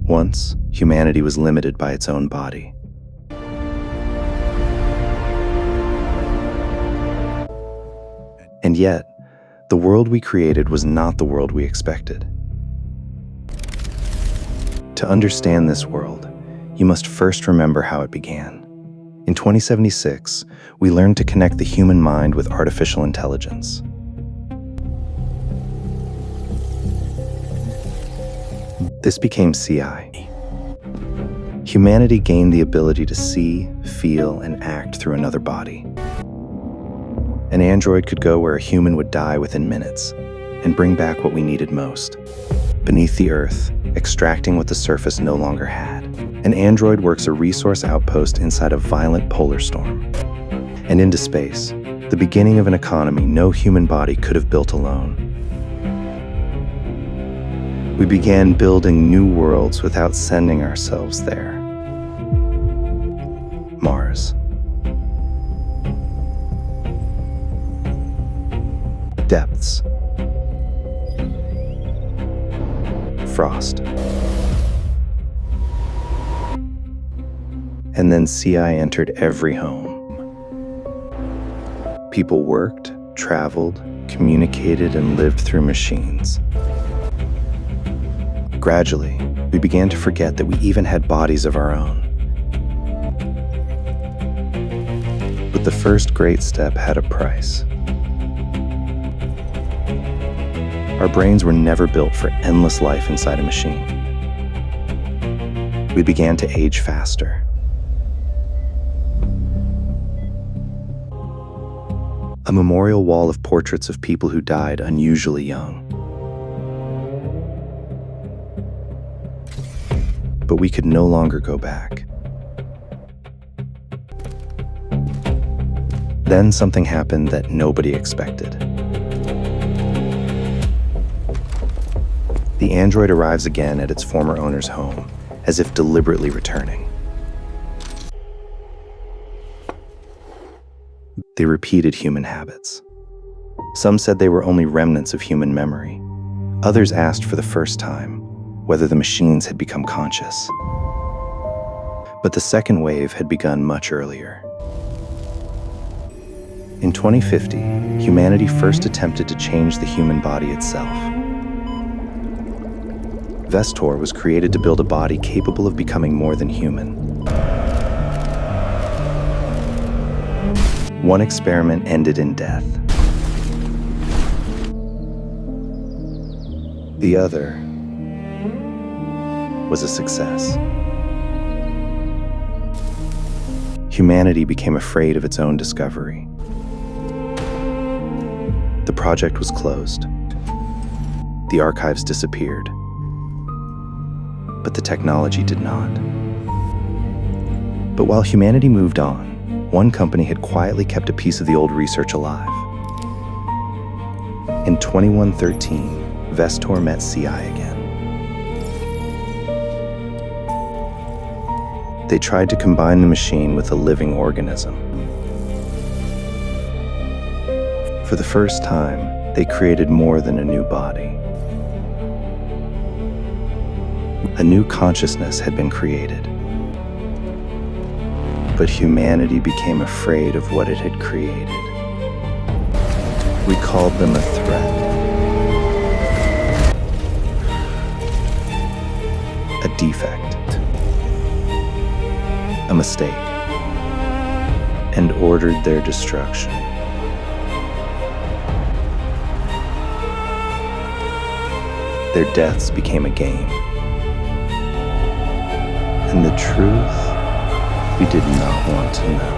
Once, humanity was limited by its own body. And yet, the world we created was not the world we expected. To understand this world, you must first remember how it began. In 2076, we learned to connect the human mind with artificial intelligence. This became CI. Humanity gained the ability to see, feel, and act through another body. An android could go where a human would die within minutes and bring back what we needed most. Beneath the Earth, extracting what the surface no longer had, an android works a resource outpost inside a violent polar storm. And into space, the beginning of an economy no human body could have built alone. We began building new worlds without sending ourselves there. Mars. Depths. Frost. And then CI entered every home. People worked, traveled, communicated, and lived through machines. Gradually, we began to forget that we even had bodies of our own. But the first great step had a price. Our brains were never built for endless life inside a machine. We began to age faster. A memorial wall of portraits of people who died unusually young. But we could no longer go back. Then something happened that nobody expected. The android arrives again at its former owner's home, as if deliberately returning. They repeated human habits. Some said they were only remnants of human memory. Others asked for the first time whether the machines had become conscious. But the second wave had begun much earlier. In 2050, humanity first attempted to change the human body itself. Vestor was created to build a body capable of becoming more than human. One experiment ended in death. The other was a success. Humanity became afraid of its own discovery. The project was closed. The archives disappeared. But the technology did not. But while humanity moved on, one company had quietly kept a piece of the old research alive. In 2113, Vestor met CI again. They tried to combine the machine with a living organism. For the first time, they created more than a new body. A new consciousness had been created. But humanity became afraid of what it had created. We called them a threat. A defect. A mistake. And ordered their destruction. Their deaths became a game. And the truth we did not want to know.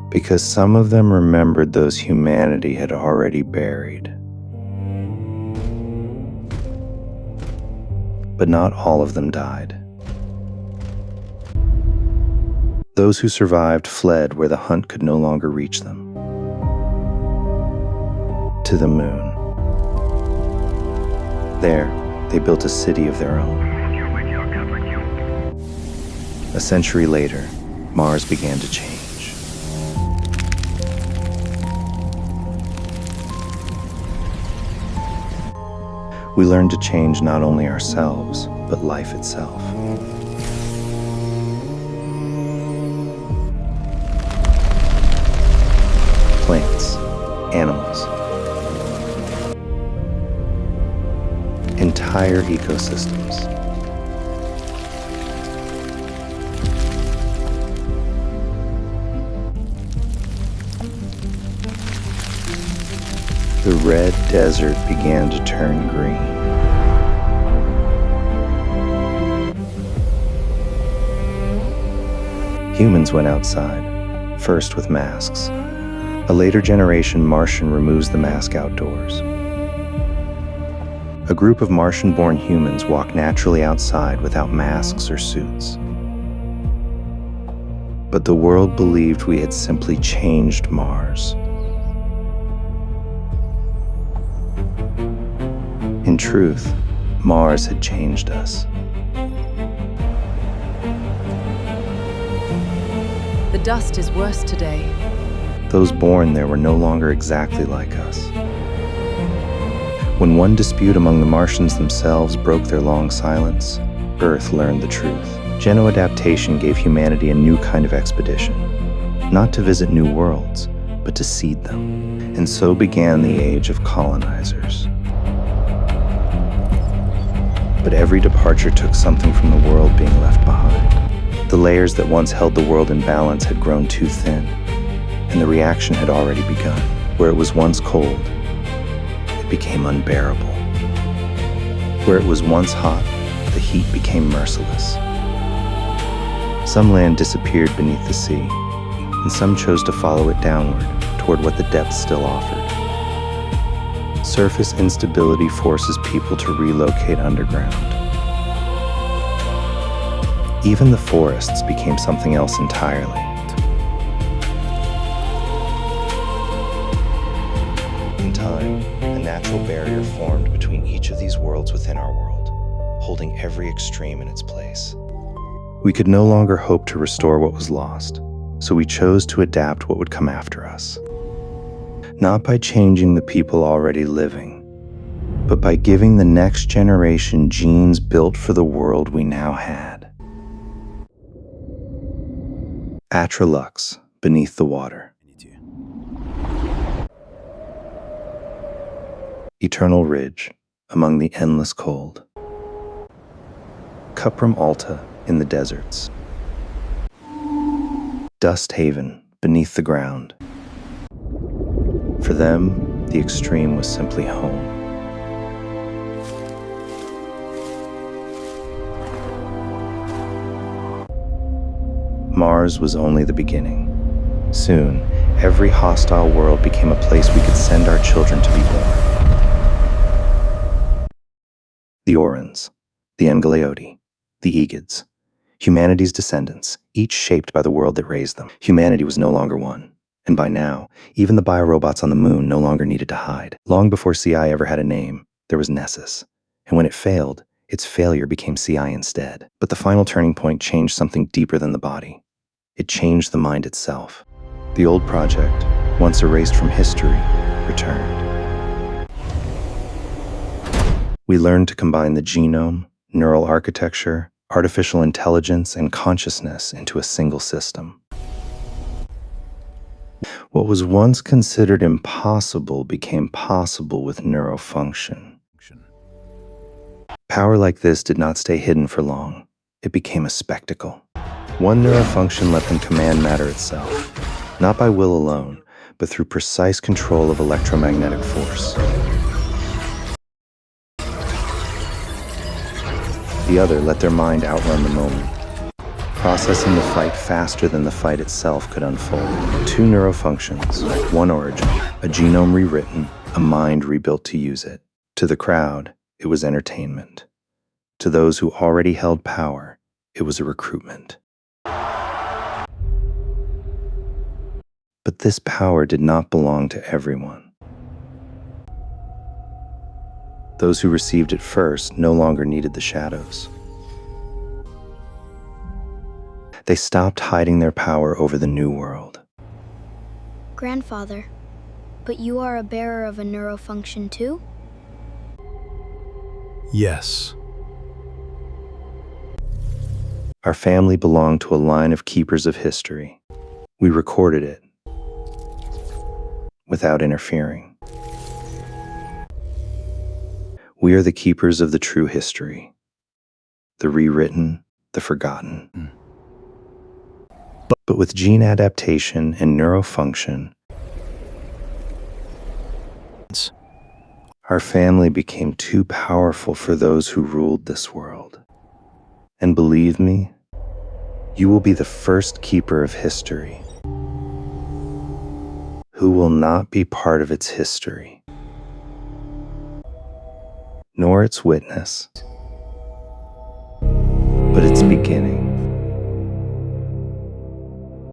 Because some of them remembered those humanity had already buried. But not all of them died. Those who survived fled where the hunt could no longer reach them. To the moon. There, they built a city of their own. A century later, Mars began to change. We learned to change not only ourselves, but life itself. Plants, animals, entire ecosystems. The red desert began to turn green. Humans went outside, first with masks. A later generation Martian removes the mask outdoors. A group of Martian-born humans walk naturally outside without masks or suits. But the world believed we had simply changed Mars. In truth, Mars had changed us. The dust is worse today. Those born there were no longer exactly like us. When one dispute among the Martians themselves broke their long silence, Earth learned the truth. Genoadaptation gave humanity a new kind of expedition, not to visit new worlds, but to seed them. And so began the age of colonizers. But every departure took something from the world being left behind. The layers that once held the world in balance had grown too thin, and the reaction had already begun. Where it was once cold, it became unbearable. Where it was once hot, the heat became merciless. Some land disappeared beneath the sea, and some chose to follow it downward toward what the depths still offered. Surface instability forces people to relocate underground. Even the forests became something else entirely. In time, a natural barrier formed between each of these worlds within our world, holding every extreme in its place. We could no longer hope to restore what was lost, so we chose to adapt what would come after us. Not by changing the people already living, but by giving the next generation genes built for the world we now had. Atralux, beneath the water. Eternal ridge, among the endless cold. Cuprum alta, in the deserts. Dust haven, beneath the ground. For them, the extreme was simply home. Mars was only the beginning. Soon, every hostile world became a place we could send our children to be born. The Orans, the Engaleoti, the Egids, humanity's descendants, each shaped by the world that raised them. Humanity was no longer one. And by now, even the biorobots on the moon no longer needed to hide. Long before CI ever had a name, there was Nessus. And when it failed, its failure became CI instead. But the final turning point changed something deeper than the body. It changed the mind itself. The old project, once erased from history, returned. We learned to combine the genome, neural architecture, artificial intelligence, and consciousness into a single system. What was once considered impossible became possible with neurofunction. Power like this did not stay hidden for long. It became a spectacle. One neurofunction let them command matter itself, not by will alone, but through precise control of electromagnetic force. The other let their mind outrun the moment, processing the fight faster than the fight itself could unfold. Two neurofunctions, one origin, a genome rewritten, a mind rebuilt to use it. To the crowd, it was entertainment. To those who already held power, it was a recruitment. But this power did not belong to everyone. Those who received it first no longer needed the shadows. They stopped hiding their power over the new world. Grandfather, but you are a bearer of a neurofunction too? Yes. Our family belonged to a line of keepers of history. We recorded it without interfering. We are the keepers of the true history, the rewritten, the forgotten. But with gene adaptation and neurofunction, our family became too powerful for those who ruled this world. And believe me, you will be the first keeper of history who will not be part of its history, nor its witness, but its beginning.